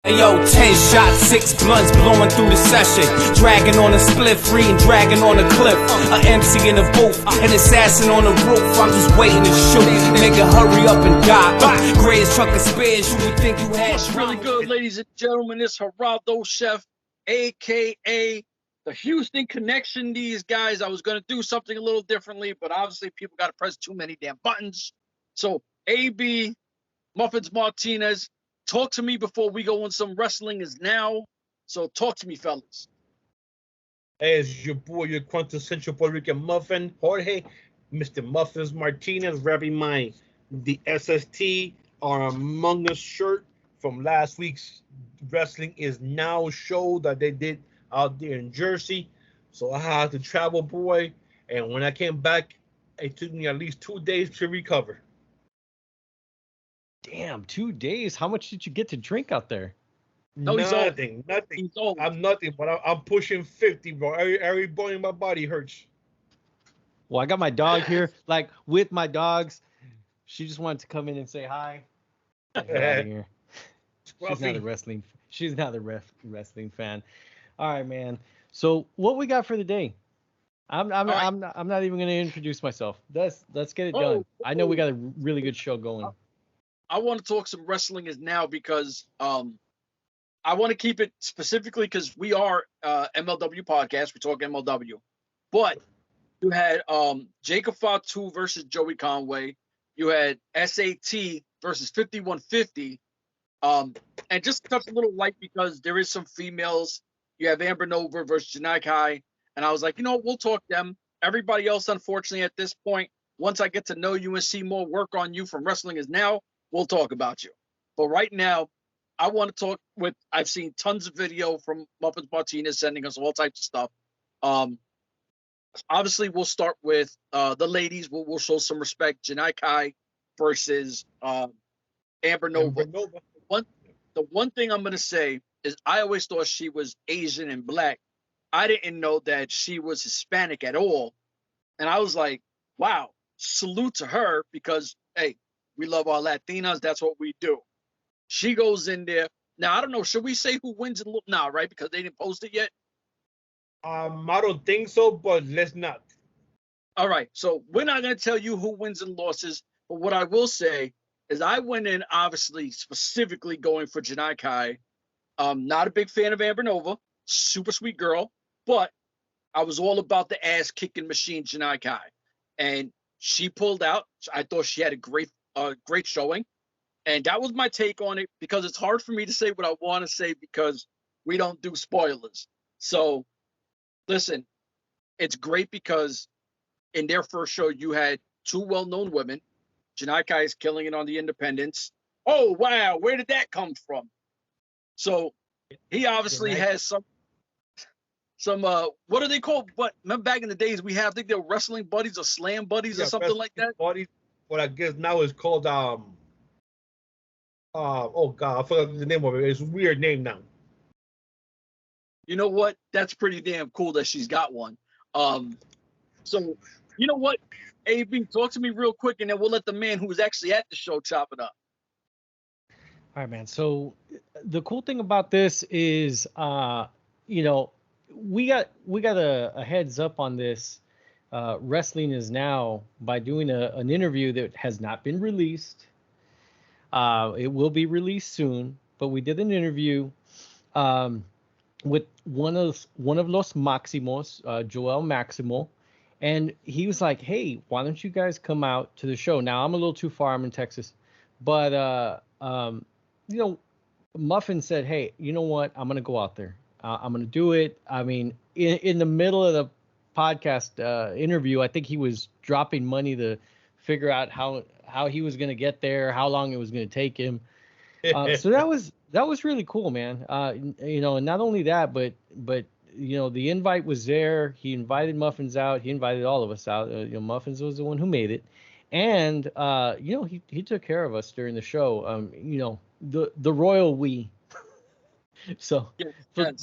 Hey yo, 10 shots, 6 blunts blowing through the session. Dragging on a split, free and dragging on a cliff. A MC in the booth, an assassin on the roof. I'm just waiting to shoot. Nigga, hurry up and die. Greatest truck of spears, you would think you had. What's really good, ladies and gentlemen? It's Geraldo Chef, a.k.a. the Houston Connection. These guys, I was going to do something a little differently, but obviously people got to press too many damn buttons. So, AB, Muffins Martinez, talk to me before we go on some Wrestling Is Now. So talk to me, fellas. Hey, it's your boy, your quintessential Puerto Rican muffin, Jorge, Mr. Muffins Martinez, wrapping the SST our Among Us shirt from last week's Wrestling Is Now show that they did out there in Jersey. So I had to travel, boy, and when I came back, it took me at least 2 days to recover. Damn, 2 days. How much did you get to drink out there? No, nothing. I'm nothing, but I'm pushing 50, bro. Every bone in my body hurts. Well, I got my dog here. Like, with my dogs, she just wanted to come in and say hi. Get out of here. She's not a wrestling fan. All right, man. So what we got for the day? I'm not even gonna introduce myself. Let's get it done. I know we got a really good show going. I want to talk some Wrestling Is Now because I want to keep it specifically because we are MLW podcast. We talk MLW. But you had Jacob Fatu versus Joey Conway. You had SAT versus 5150. And just to touch a little light because there is some females. You have Amber Nova versus Janai Kai. And I was like, we'll talk them. Everybody else, unfortunately, at this point, once I get to know you and see more work on you from Wrestling Is Now, we'll talk about you. But right now, I want to talk with, I've seen tons of video from Muffins Martinez sending us all types of stuff. Obviously, we'll start with the ladies. We'll show some respect. Janai Kai versus Amber Nova. The one thing I'm going to say is I always thought she was Asian and black. I didn't know that she was Hispanic at all. And I was like, wow, salute to her because, hey, we love our Latinas. That's what we do. She goes in there. Now, I don't know. Should we say who wins and look now, right? Because they didn't post it yet. I don't think so, but let's not. All right. So we're not going to tell you who wins and losses. But what I will say is I went in, obviously, specifically going for Janai Kai. Not a big fan of Amber Nova. Super sweet girl. But I was all about the ass-kicking machine, Janai Kai. And she pulled out. I thought she had a great showing. And that was my take on it because it's hard for me to say what I want to say because we don't do spoilers. So, listen, it's great because in their first show, you had two well-known women. Janai Kai is killing it on the independents. Oh, wow, where did that come from? So, he obviously has some what are they called? What, remember back in the days, I think they were wrestling buddies or slam buddies or something like that? Buddies, what I guess now is called, oh God, I forgot the name of it. It's a weird name now. You know what? That's pretty damn cool that she's got one. So, you know what? AB, talk to me real quick, and then we'll let the man who was actually at the show chop it up. All right, man. So the cool thing about this is, we got a heads up on this. Wrestling Is Now by doing an interview that has not been released. It will be released soon, but we did an interview with one of Los Maximos, Joel Maximo, and he was like, "Hey, why don't you guys come out to the show?" Now I'm a little too far. I'm in Texas, but Muffin said, "Hey, you know what? I'm gonna go out there. I'm gonna do it." I mean, in the middle of the podcast interview, I think he was dropping money to figure out how he was going to get there, how long it was going to take him. So that was really cool, man. And not only that, but the invite was there. He invited Muffins out. He invited all of us out. Muffins was the one who made it, and he took care of us during the show. The royal we. So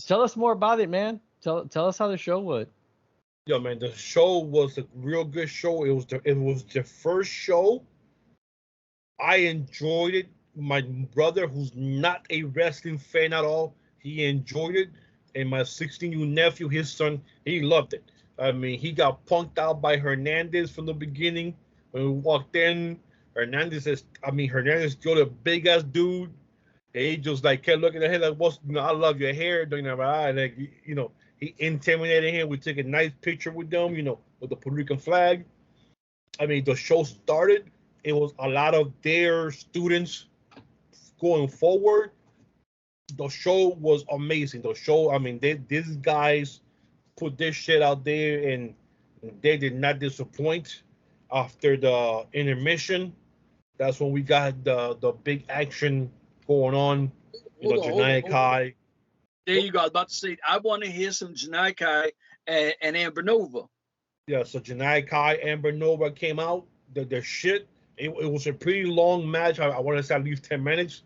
tell us more about it, man. Tell us how the show was. Yo, man, the show was a real good show. It was the first show. I enjoyed it my brother, who's not a wrestling fan at all, he enjoyed it. And my 16-year-old nephew, his son, he loved it. I mean, he got punked out by Hernandez from the beginning. When we walked in, Hernandez still a big ass dude. And he just like kept looking at him like, "What's I love your hair." Like, he intimidated him. We took a nice picture with them, with the Puerto Rican flag. I mean, the show started. It was a lot of their students going forward. The show was amazing. The show, I mean, these guys put this shit out there, and they did not disappoint. After the intermission, that's when we got the big action going on. Janai Kai. There you go. I was about to say, I want to hear some Janai Kai and Amber Nova. Yeah, so Janai Kai, Amber Nova came out. Their shit. It was a pretty long match. I want to say at least 10 minutes.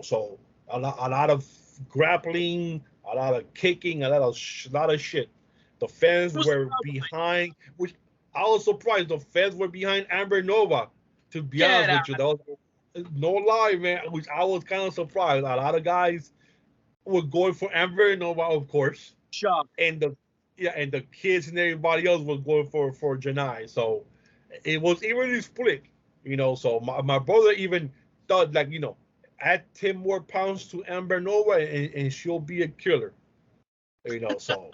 So a lot of grappling, a lot of kicking, a lot of shit. The fans were behind, which I was surprised. The fans were behind Amber Nova. To be honest with you, that was no lie, man. Which I was kind of surprised. A lot of guys were going for Amber Nova, of course. Shocked. And the kids and everybody else was going for Janai. So it was evenly split. So my brother even thought, like, add 10 more pounds to Amber Nova and she'll be a killer. So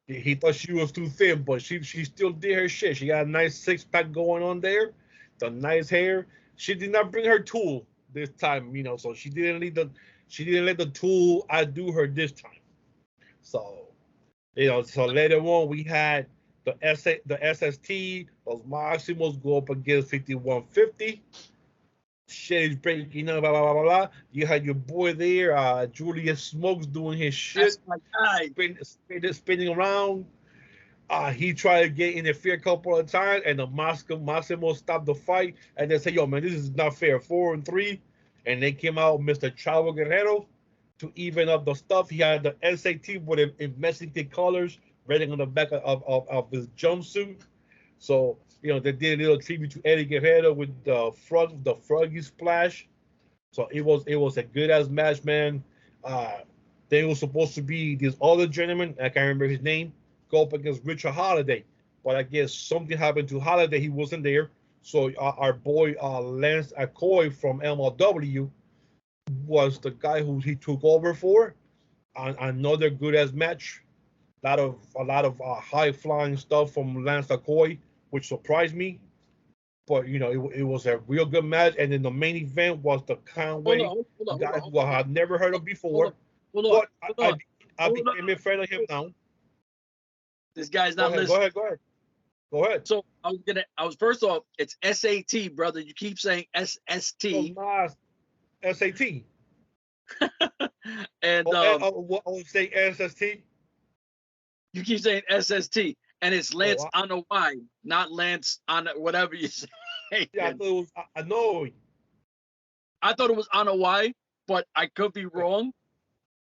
he thought she was too thin, but she still did her shit. She got a nice 6-pack going on there, the nice hair. She did not bring her tool this time, so she didn't let the tool outdo her this time. So, so later on we had the SST, those Maximos go up against 5150. Shit is breaking up, blah, blah, blah, blah, blah. You had your boy there, Julius Smokes, doing his shit. That's my guy. Spinning around. He tried to get interfered a couple of times, and the Maximo stopped the fight, and they said, "Yo, man, this is not fair. 4-3." And they came out, Mr. Chavo Guerrero, to even up the stuff. He had the SAT with in Mexican colors, writing on the back of his jumpsuit. So, they did a little tribute to Eddie Guerrero with the froggy splash. So it was a good ass match, man. They were supposed to be this other gentleman, I can't remember his name, go up against Richard Holiday, but I guess something happened to Holiday. He wasn't there. So our boy Lance Akoi from MLW was the guy who he took over for. Another good ass match. A lot of high flying stuff from Lance Akoi, which surprised me. But it was a real good match. And then the main event was the Conway guy who I had never heard of before. But I became a friend of him now. This guy's not listening. Go ahead. So I was first off, it's SAT, brother. You keep saying SST. SAT. And say SST. You keep saying SST, and it's Lance N.W.A, not Lance on whatever you say. Yeah, I thought it was Annoy. I thought it was N.W.A, but I could be wrong.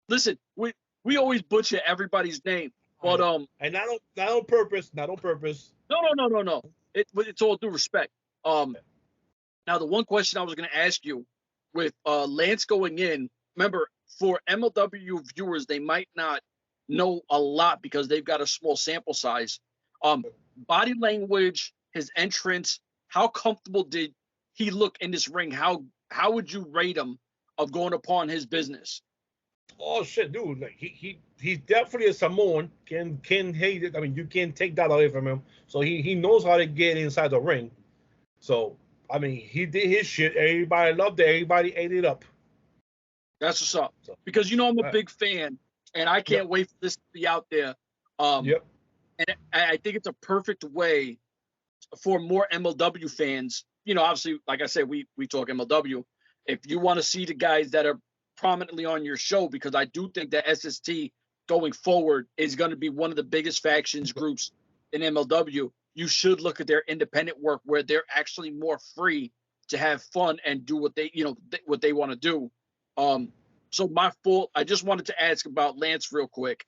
Listen, we always butcher everybody's name, but and not on purpose. No. It's all due respect. Now the one question I was going to ask you, with Lance going in, remember, for MLW viewers, they might not know a lot because they've got a small sample size. Body language, his entrance, how comfortable did he look in this ring? How would you rate him of going upon his business? Oh shit, dude! Like he's definitely a Samoan. Can hate it. I mean, you can't take that away from him. So he knows how to get inside the ring. So I mean, he did his shit. Everybody loved it. Everybody ate it up. That's what's up. Because I'm a big fan, and I can't wait for this to be out there. And I think it's a perfect way for more MLW fans. Obviously, like I said, we talk MLW. If you want to see the guys that are prominently on your show, because I do think that SST going forward is going to be one of the biggest factions groups in MLW. You should look at their independent work where they're actually more free to have fun and do what they want to do. So I just wanted to ask about Lance real quick.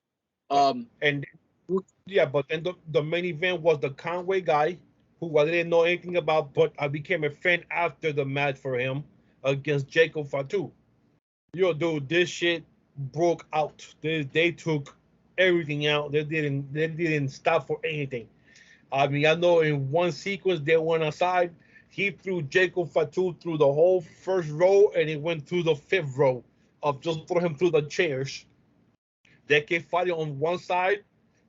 But then the main event was the Conway guy, who I didn't know anything about, but I became a fan after the match for him. against Jacob Fatu. Yo, dude, this shit broke out. They took everything out. They didn't stop for anything. I mean, I know in one sequence they went aside. He threw Jacob Fatu through the whole first row, and he went through the fifth row of just throw him through the chairs. They kept fighting on one side.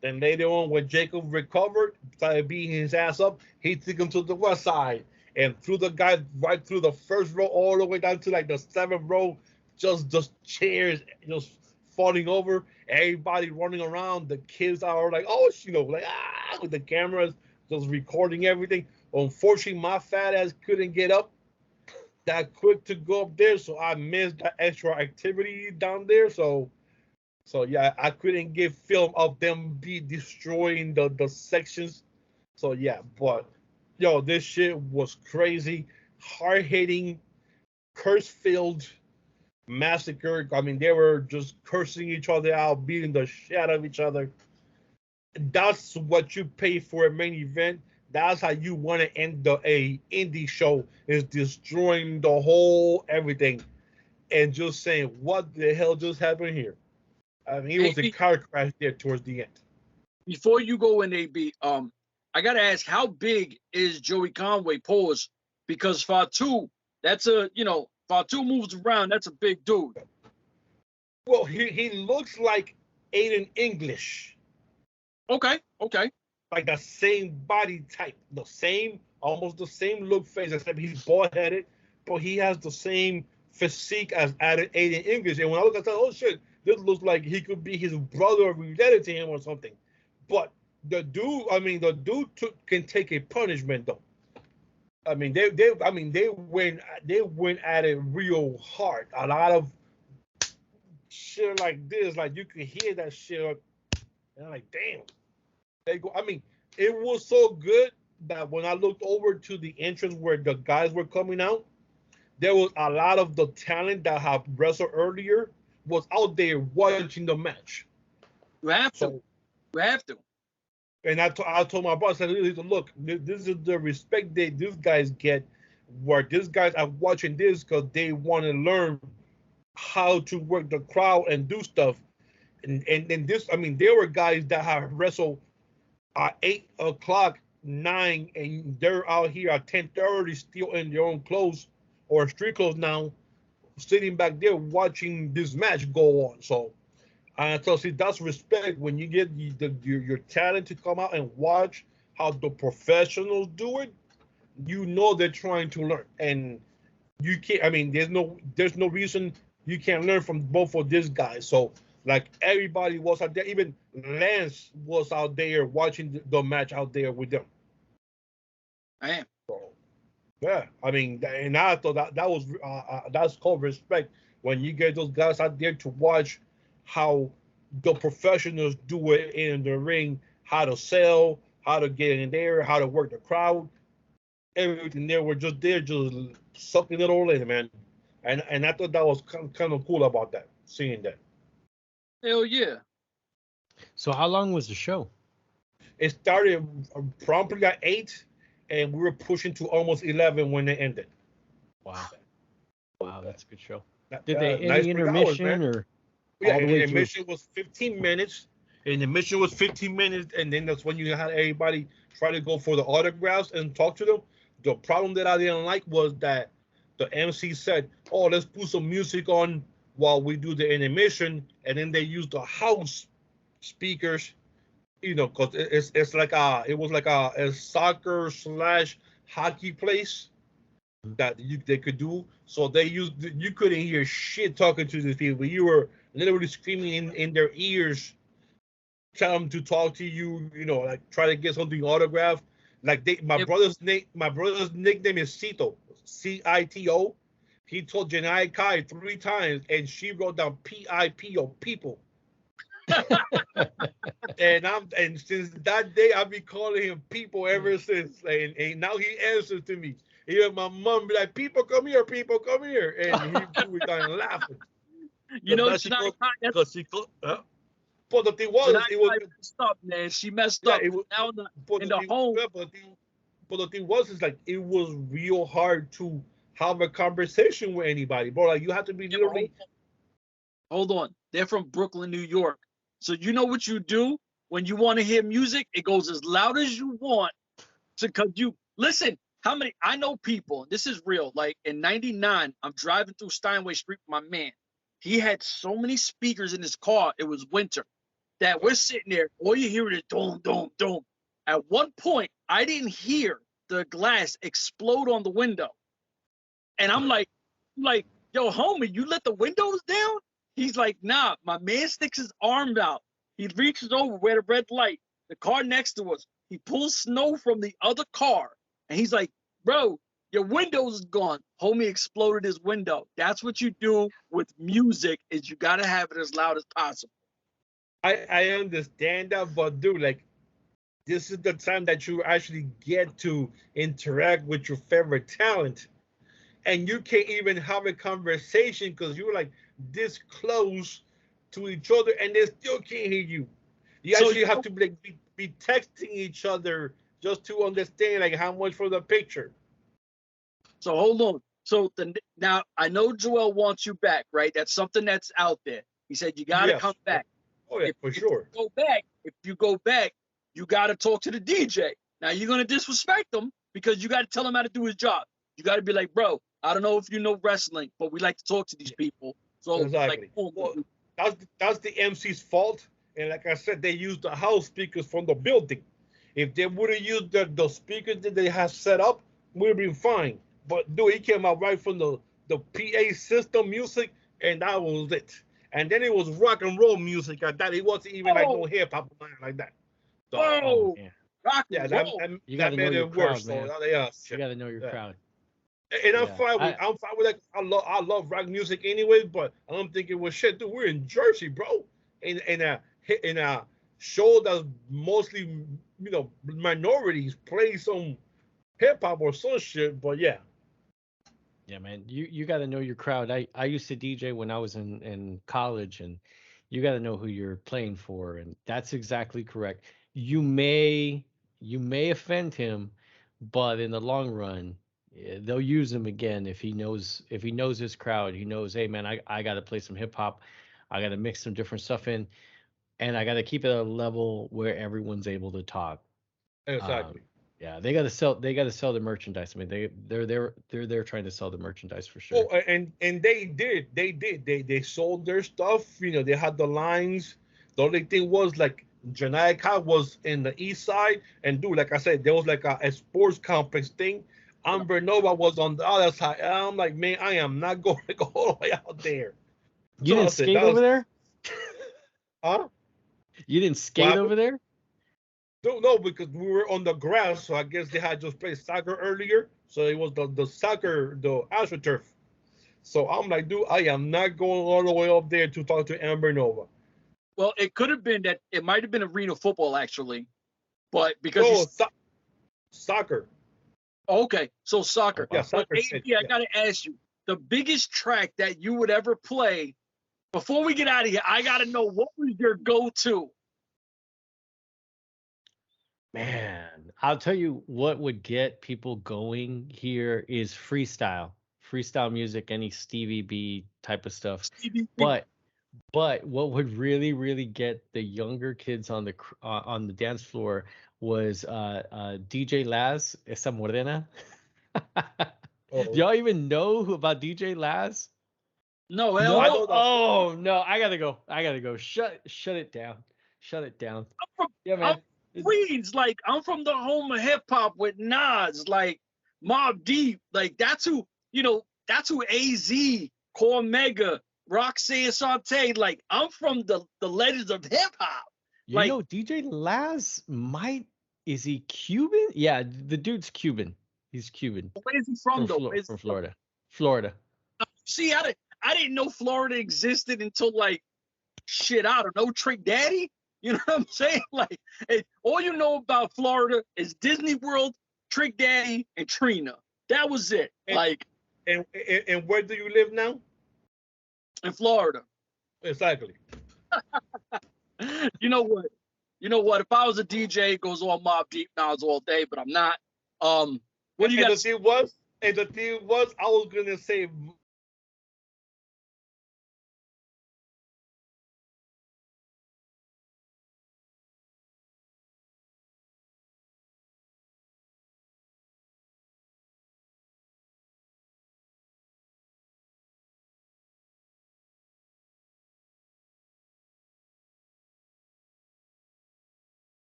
Then later on, when Jacob recovered, started beating his ass up, he took him to the west side and threw the guy right through the first row all the way down to like the seventh row. Just chairs just falling over. Everybody running around. The kids are like, oh, like with the cameras just recording everything. Unfortunately, my fat ass couldn't get up that quick to go up there, so I missed that extra activity down there. So yeah, I couldn't get film of them be destroying the sections. So yeah, but yo, this shit was crazy, hard-hitting, curse-filled massacre. I mean, they were just cursing each other out, beating the shit out of each other. That's what you pay for a main event. That's how you want to end a indie show, is destroying the whole everything and just saying, what the hell just happened here? I mean, it was a car crash there towards the end. Before you go in, AB, I gotta ask, how big is Joey Conway? Pause, because Fatu, Fatu moves around. That's a big dude. Well, he looks like Aiden English. Okay. Like the same body type, almost the same look face, except he's bald headed, but he has the same physique as Aiden English. And when I look at that, oh shit, this looks like he could be his brother or related to him or something. But the dude can take a punishment though. I mean, they went at it real hard. A lot of shit like this, like you can hear that shit, and I'm like, damn. I mean, it was so good that when I looked over to the entrance where the guys were coming out, there was a lot of the talent that have wrestled earlier was out there watching the match. You have to. And I told my boss, I said, look, this is the respect that these guys get, where these guys are watching this because they want to learn how to work the crowd and do stuff. And this, I mean, there were guys that have wrestled at 8 o'clock, 9, and they're out here at 10:30 still in their own clothes or street clothes now, sitting back there watching this match go on. So see, that's respect when you get your talent to come out and watch how the professionals do it. You know they're trying to learn, and you can't. I mean, there's no reason you can't learn from both of these guys. So like everybody was out there, even Lance was out there watching the match out there with them. Man. So, yeah, I mean, and I thought that was that's called respect when you get those guys out there to watch how the professionals do it in the ring, how to sell, how to get in there, how to work the crowd, everything. They were just there, just sucking it all in, man. And I thought that was kind of cool about that, seeing that. Hell yeah. So how long was the show? It started promptly at 8, and we were pushing to almost 11 when it ended. Wow, that's a good show. Did they any intermission or? Yeah, intermission was 15 minutes. And the mission was 15 minutes, and then that's when you had everybody try to go for the autographs and talk to them. The problem that I didn't like was that the MC said, "Oh, let's put some music on while we do the intermission," and then they used the house speakers, because it was like a soccer / hockey place that they could do. So you couldn't hear shit talking to these people. You were literally screaming in their ears, tell them to talk to you, like try to get something autographed. Like my brother's nickname is Cito, Cito. He told Janai Kai 3 times, and she wrote down P-I-P-O, people. and since that day I've been calling him people ever since. And now he answers to me. Even my mom be like, "People come here, and he started laughing. But the thing was, it was messed up, man. She messed up. It was, now in the home. But the thing was, is like it was real hard to have a conversation with anybody, bro. Like you have to be literally. Hold on. They're from Brooklyn, New York. So you know what you do when you want to hear music? It goes as loud as you want. Because you listen. How many? I know people. This is real. Like in '99, I'm driving through Steinway Street with my man. He had so many speakers in his car. It was winter. That we're sitting there. All you hear is dome, dome, dome. At one point, I didn't hear the glass explode on the window. And I'm like, yo, homie, you let the windows down? He's like, nah, my man sticks his arm out. He reaches over where the red light, the car next to us. He pulls snow from the other car. And he's like, bro, your windows is gone. Homie exploded his window. That's what you do with music is you got to have it as loud as possible. I understand that, but dude, like, this is the time that you actually get to interact with your favorite talent. And you can't even have a conversation because you're like this close to each other and they still can't hear you. You actually have to be texting each other just to understand like how much for the picture. So hold on. So now I know Joel wants you back, right? That's something that's out there. He said you got to come back. Oh yeah, for sure. If you go back, you got to talk to the DJ. Now you're gonna disrespect him because you got to tell him how to do his job. You got to be like, bro, I don't know if you know wrestling, but we like to talk to these people. So exactly. That's the MC's fault. And like I said, they used the house speakers from the building. If they would have used the speakers that they have set up, we'd have been fine. But dude, he came out right from the PA system music, and that was it. And then it was rock and roll music at that. It wasn't even like no hip hop like that. So, rock and roll. You got to know your crowd, man. You got to know your crowd. And I'm fine with like I love rock music anyway, but I'm thinking, well, shit, dude, we're in Jersey, bro, in a show that's mostly minorities play some hip hop or some shit, but yeah. Yeah, man, you got to know your crowd. I used to DJ when I was in college, and you got to know who you're playing for, and that's exactly correct. You may offend him, but in the long run, they'll use him again if he knows his crowd. He knows, hey man, I got to play some hip hop, I got to mix some different stuff in, and I got to keep it at a level where everyone's able to talk. Exactly. Yeah, they got to sell the merchandise. I mean, they're trying to sell the merchandise for sure. Oh, and they did. They sold their stuff. They had the lines. The only thing was like Jamaica was in the east side, and dude, like I said, there was like a sports complex thing. N.W.A was on the other side. And I'm like, man, I am not going to go all the way out there. You didn't skate over there? Huh? You didn't skate over there? No, because we were on the grass, so I guess they had just played soccer earlier. So it was the soccer, the AstroTurf. So I'm like, dude, I am not going all the way up there to talk to N.W.A. Well, it could have been that it might have been arena football actually, but because soccer. Okay, so soccer. Yeah, soccer. I gotta ask you, the biggest track that you would ever play. Before we get out of here, I gotta know what was your go-to. Man, I'll tell you what would get people going here is freestyle music, any Stevie B type of stuff. But what would really get the younger kids on the dance floor was DJ Laz, Esa Morena. Do y'all even know about DJ Laz? No, no. Oh no, I gotta go. Shut it down. Yeah, man. Queens, like I'm from the home of hip hop with Nas, like Mobb Deep, like that's who AZ, Cormega, Roxanne Sante, like I'm from the legends of hip hop. You know, DJ Laz is he Cuban? Yeah, the dude's Cuban. He's Cuban. Where is he from though? From Florida. Florida. See, I didn't know Florida existed until like shit, I don't know, Trick Daddy. You know what I'm saying? Like, all you know about Florida is Disney World, Trick Daddy, and Trina. That was it. And where do you live now? In Florida. Exactly. You know what? If I was a DJ, it goes all Mobb Deep Nas all day, but I'm not. What do you got? The thing was, And the thing was, I was gonna say.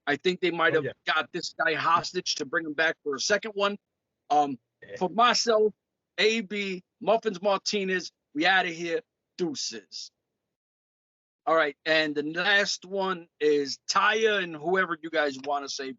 I think they might have Yeah. got this guy hostage to bring him back for a second one. For myself, AB, Muffins Martinez, we out of here. Deuces. All right, and the last one is Taya and whoever you guys want to say.